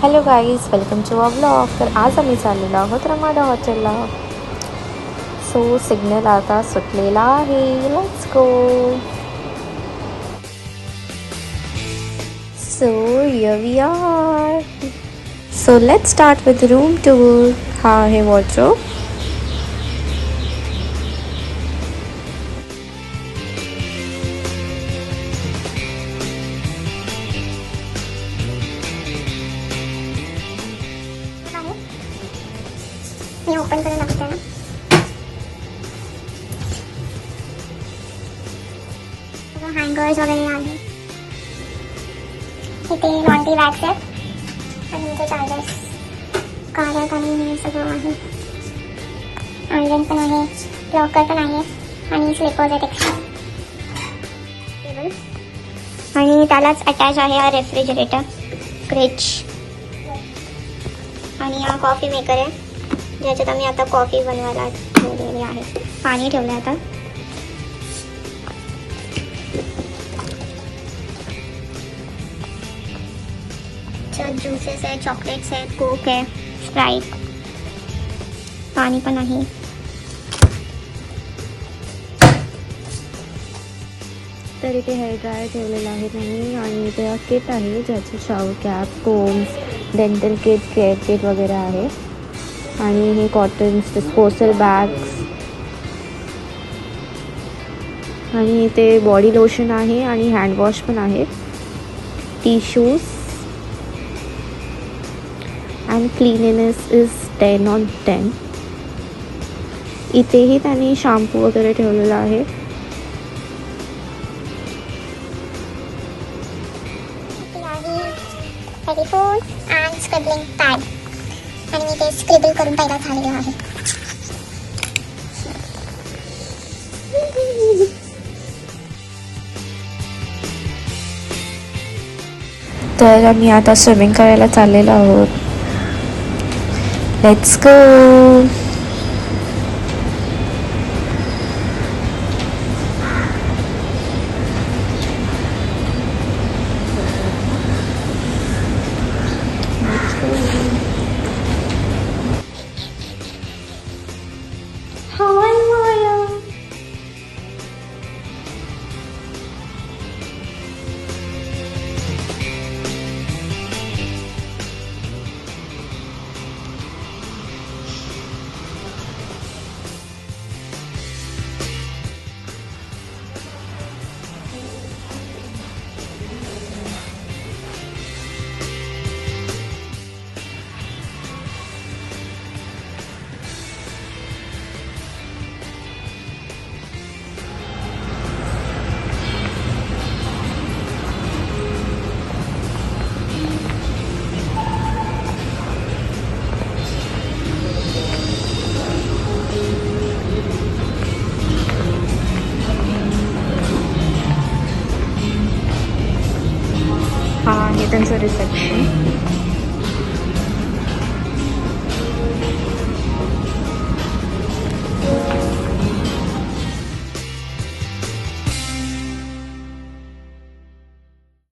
Hello guys, welcome to our blog. तर आज आम्ही चाललेलो आहोत रमाडा हॉटेलला. सो सिग्नल आता सुटलेला आहे. Let's go. So here we are. So let's start with room tour. हा आहे वॉर्डरोब. मी ओपन करून दाखवते ना. हँगर्स वगैरे आहे. इथे लॉन्ड्री बॅग्स आहेत आणि इथे चार्जर्स काढत आणि हे सगळं आहे. आयरन पण आहे, लॉकर पण आहे आणि स्लिपर्स आहेत एक्स्ट्रा. टेबल आणि त्यालाच अटॅच आहे हा रेफ्रिजरेटर, फ्रिज आणि हा कॉफी मेकर आहे ज्याच्यात आम्ही आता कॉफी बनवायला ठेवलेली आहे. पाणी ठेवलं आता. ज्युसेस आहे, चॉकलेट्स आहेत, कोक आहे, स्प्राईट, पाणी पण आहे. तर इथे हेअर ड्रायर ठेवलेलं आहे त्यांनी आणि इथे हा किट आहे ज्याचे shower cap, combs, dental kit, care kit वगैरे आहे. आणि हे कॉटन्स, डिस्पोजल बॅग्स आणि इथे बॉडी लोशन आहे आणि हँडवॉश पण आहे. Tissues and cleanness is 10 on 10. इथेही त्यांनी शॅम्पू वगैरे ठेवलेला आहे. टेलिफोन अँड स्क्रिबलिंग पॅड आणि मी ते स्क्रिबल करून पहिला झालेलं आहे. तर आम्ही आता स्विमिंग करायला चाललेलो आहोत. Let's go. हा आहे त्यांचं रिसेप्शन.